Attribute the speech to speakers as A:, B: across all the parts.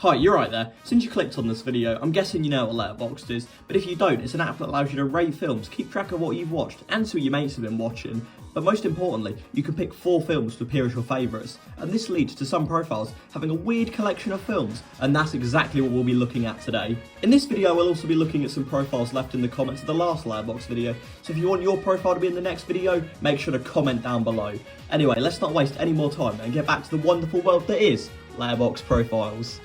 A: Hi, you're right there. Since you clicked on this video, I'm guessing you know what Letterboxd is, but if you don't, it's an app that allows you to rate films, keep track of what you've watched, and see what your mates have been watching. But most importantly, you can pick 4 films to appear as your favourites, and this leads to some profiles having a weird collection of films, and that's exactly what we'll be looking at today. In this video, we'll also be looking at some profiles left in the comments of the last Letterboxd video, so if you want your profile to be in the next video, make sure to comment down below. Anyway, let's not waste any more time and get back to the wonderful world that is Letterboxd profiles.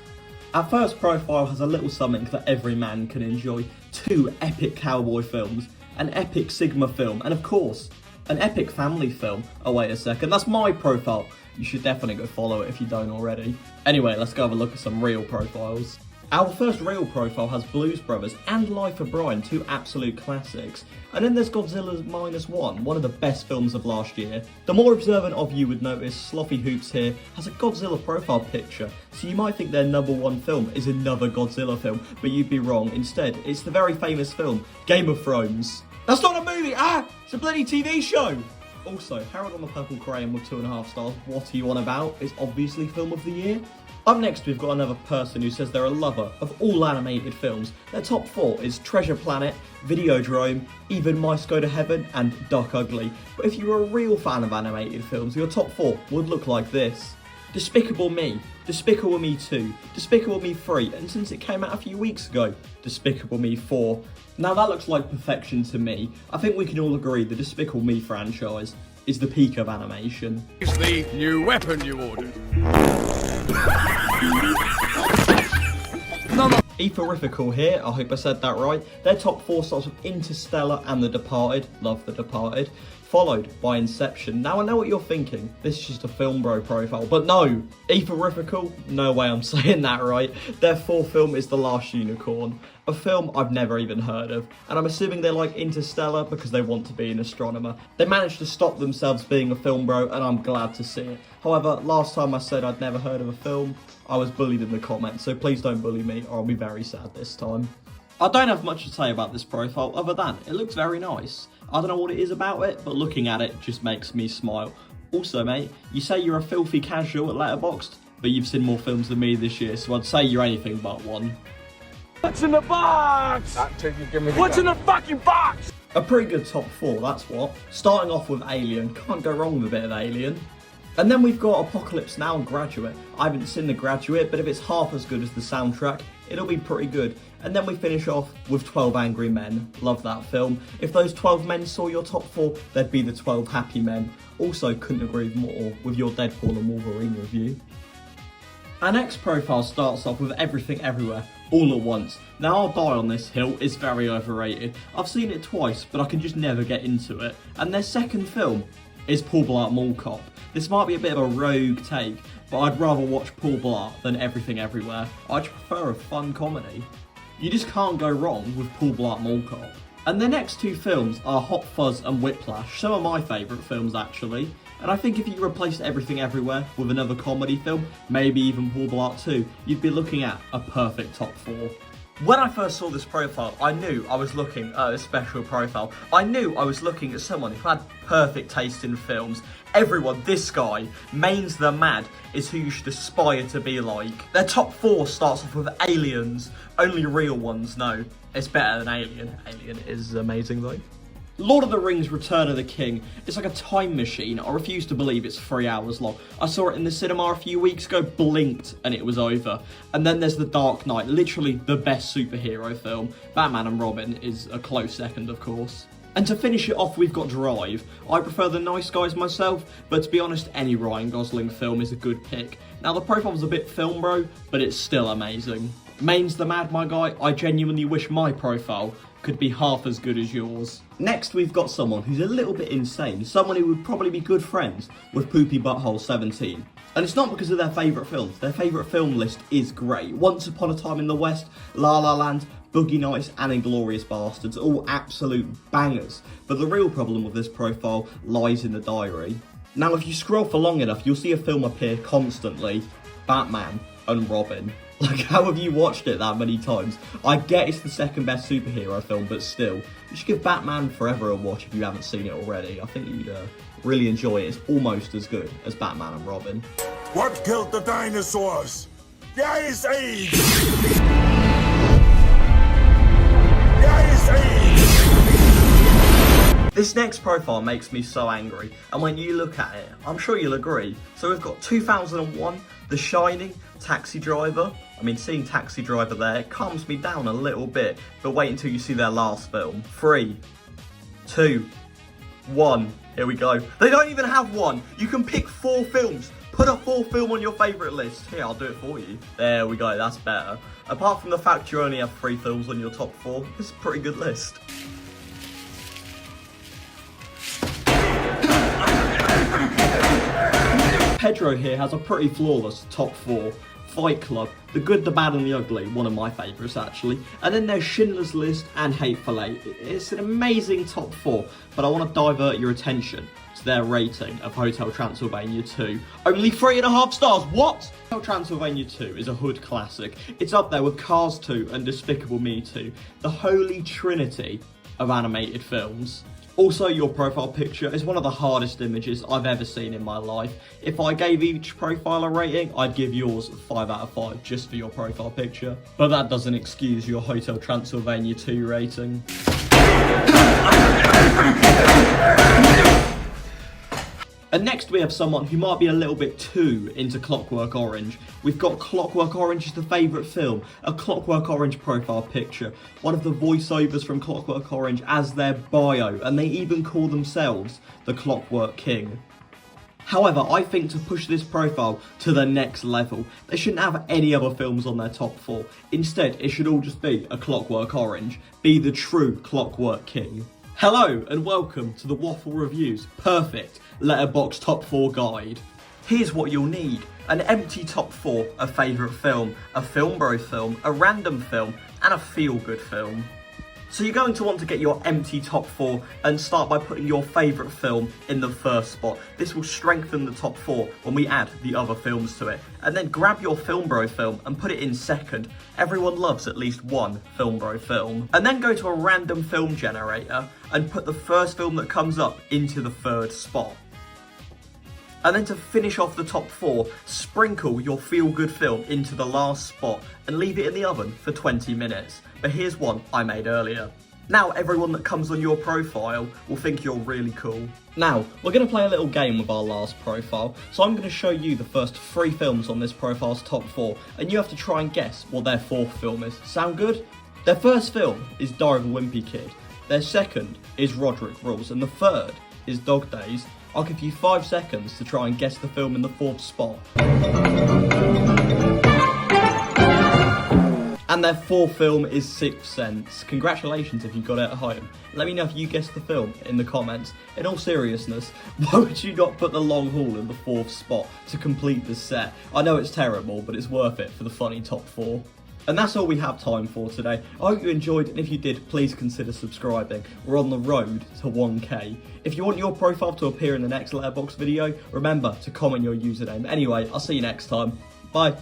A: Our first profile has a little something that every man can enjoy. 2 epic cowboy films, an epic Sigma film, and of course, an epic family film. Oh wait a second, that's my profile. You should definitely go follow it if you don't already. Anyway, let's go have a look at some real profiles. Our first real profile has Blues Brothers and Life of Brian, 2 absolute classics. And then there's Godzilla -1, one of the best films of last year. The more observant of you would notice Sloppy Hoops here has a Godzilla profile picture, so you might think their #1 film is another Godzilla film, but you'd be wrong. Instead, it's the very famous film, Game of Thrones. That's not a movie! It's a bloody TV show! Also, Harold on the Purple Crayon with 2.5 stars. What are you on about? It's obviously Film of the Year. Up next, we've got another person who says they're a lover of all animated films. Their top 4 is Treasure Planet, Videodrome, Even Mice Go to Heaven, and Duck Ugly. But if you're a real fan of animated films, your top 4 would look like this. Despicable Me, Despicable Me 2, Despicable Me 3, and since it came out a few weeks ago, Despicable Me 4. Now that looks like perfection to me. I think we can all agree the Despicable Me franchise is the peak of animation.
B: It's the new weapon you ordered.
A: Etherifical here, I hope I said that right. Their top 4 starts with Interstellar and The Departed, love The Departed, followed by Inception. Now I know what you're thinking, this is just a film bro profile, but no, Etherifical, no way I'm saying that right. Their 4th film is The Last Unicorn, a film I've never even heard of, and I'm assuming they like Interstellar because they want to be an astronomer. They managed to stop themselves being a film bro, and I'm glad to see it. However, last time I said I'd never heard of a film, I was bullied in the comments, so please don't bully me or I'll be very sad this time. I don't have much to say about this profile other than it looks very nice. I don't know what it is about it, but looking at it just makes me smile. Also mate, you say you're a filthy casual at Letterboxd, but you've seen more films than me this year, so I'd say you're anything but one.
B: What's in the box? What's in the fucking box?
A: A pretty good top 4, that's what. Starting off with Alien, can't go wrong with a bit of Alien. And then we've got Apocalypse Now and Graduate. I haven't seen The Graduate, but if it's half as good as the soundtrack, it'll be pretty good. And then we finish off with 12 Angry Men. Love that film. If those 12 men saw your top 4, they'd be the 12 happy men. Also, couldn't agree more with your Deadpool and Wolverine review. Our next profile starts off with Everything Everywhere, All at Once. Now I'll die on this hill, it's very overrated. I've seen it twice, but I can just never get into it. And their second film is Paul Blart Mall Cop. This might be a bit of a rogue take, but I'd rather watch Paul Blart than Everything Everywhere. I just prefer a fun comedy. You just can't go wrong with Paul Blart Mall Cop. And the next 2 films are Hot Fuzz and Whiplash, some of my favourite films actually. And I think if you replaced Everything Everywhere with another comedy film, maybe even Paul Blart 2, you'd be looking at a perfect top 4. When I first saw this profile, I knew I was looking at a special profile. I knew I was looking at someone who had perfect taste in films. Everyone, this guy, Mains the Mad, is who you should aspire to be like. Their top 4 starts off with Aliens. Only real ones, no. It's better than Alien. Alien is amazing though. Lord of the Rings Return of the King. It's like a time machine. I refuse to believe it's 3 hours long. I saw it in the cinema a few weeks ago, blinked, and it was over. And then there's The Dark Knight, literally the best superhero film. Batman and Robin is a close second, of course. And to finish it off, we've got Drive. I prefer The Nice Guys myself, but to be honest, any Ryan Gosling film is a good pick. Now, the profile's a bit film bro, but it's still amazing. Mains the Mad, my guy, I genuinely wish my profile could be half as good as yours. Next, we've got someone who's a little bit insane, someone who would probably be good friends with Poopy Butthole 17. And it's not because of their favourite films. Their favourite film list is great. Once Upon a Time in the West, La La Land, Boogie Nights and Inglourious Bastards, all absolute bangers. But the real problem with this profile lies in the diary. Now, if you scroll for long enough, you'll see a film appear constantly, Batman and Robin. Like, how have you watched it that many times? I get it's the second best superhero film, but still, you should give Batman Forever a watch if you haven't seen it already. I think you'd really enjoy it. It's almost as good as Batman and Robin.
C: What killed the dinosaurs?
B: يا سعيد يا سعيد.
A: This next profile makes me so angry, and when you look at it, I'm sure you'll agree. So we've got 2001, The Shining, Taxi Driver. I mean, seeing Taxi Driver there calms me down a little bit, but wait until you see their last film. 3, 2, 1, here we go. They don't even have one. You can pick 4 films. Put a 4th film on your favourite list. Here, I'll do it for you. There we go, that's better. Apart from the fact you only have 3 films on your top 4, it's a pretty good list. Pedro here has a pretty flawless top 4. Fight Club, The Good, the Bad and the Ugly, one of my favourites actually. And then there's Schindler's List and Hateful Eight. It's an amazing top 4, but I want to divert your attention to their rating of Hotel Transylvania 2. Only 3.5 stars, what? Hotel Transylvania 2 is a hood classic. It's up there with Cars 2 and Despicable Me 2, the holy trinity of animated films. Also, your profile picture is one of the hardest images I've ever seen in my life. If I gave each profile a rating, I'd give yours 5 out of 5 just for your profile picture. But that doesn't excuse your Hotel Transylvania 2 rating. And next we have someone who might be a little bit too into Clockwork Orange. We've got Clockwork Orange as the favourite film, a Clockwork Orange profile picture, one of the voiceovers from Clockwork Orange as their bio, and they even call themselves the Clockwork King. However, I think to push this profile to the next level, they shouldn't have any other films on their top 4. Instead, it should all just be a Clockwork Orange, be the true Clockwork King. Hello and welcome to the Waffle Reviews Perfect Letterboxd Top 4 Guide. Here's what you'll need: an empty top 4, a favourite film, a film bro film, a random film, and a feel-good film. So you're going to want to get your empty top 4 and start by putting your favourite film in the first spot. This will strengthen the top 4 when we add the other films to it. And then grab your film bro film and put it in second. Everyone loves at least one film bro film. And then go to a random film generator and put the first film that comes up into the 3rd spot. And then to finish off the top 4, sprinkle your feel-good film into the last spot and leave it in the oven for 20 minutes. But here's one I made earlier. Now everyone that comes on your profile will think you're really cool. Now, we're going to play a little game with our last profile. So I'm going to show you the first 3 films on this profile's top 4, and you have to try and guess what their 4th film is. Sound good? Their first film is Diary of a Wimpy Kid. Their second is Roderick Rules, and the 3rd is Dog Days. I'll give you 5 seconds to try and guess the film in the 4th spot. And their 4th film is Sixth Sense. Congratulations if you got it at home. Let me know if you guessed the film in the comments. In all seriousness, why would you not put The Long Haul in the 4th spot to complete the set? I know it's terrible, but it's worth it for the funny top 4. And that's all we have time for today. I hope you enjoyed, and if you did, please consider subscribing. We're on the road to 1k. If you want your profile to appear in the next Letterboxd video, remember to comment your username. Anyway, I'll see you next time. Bye.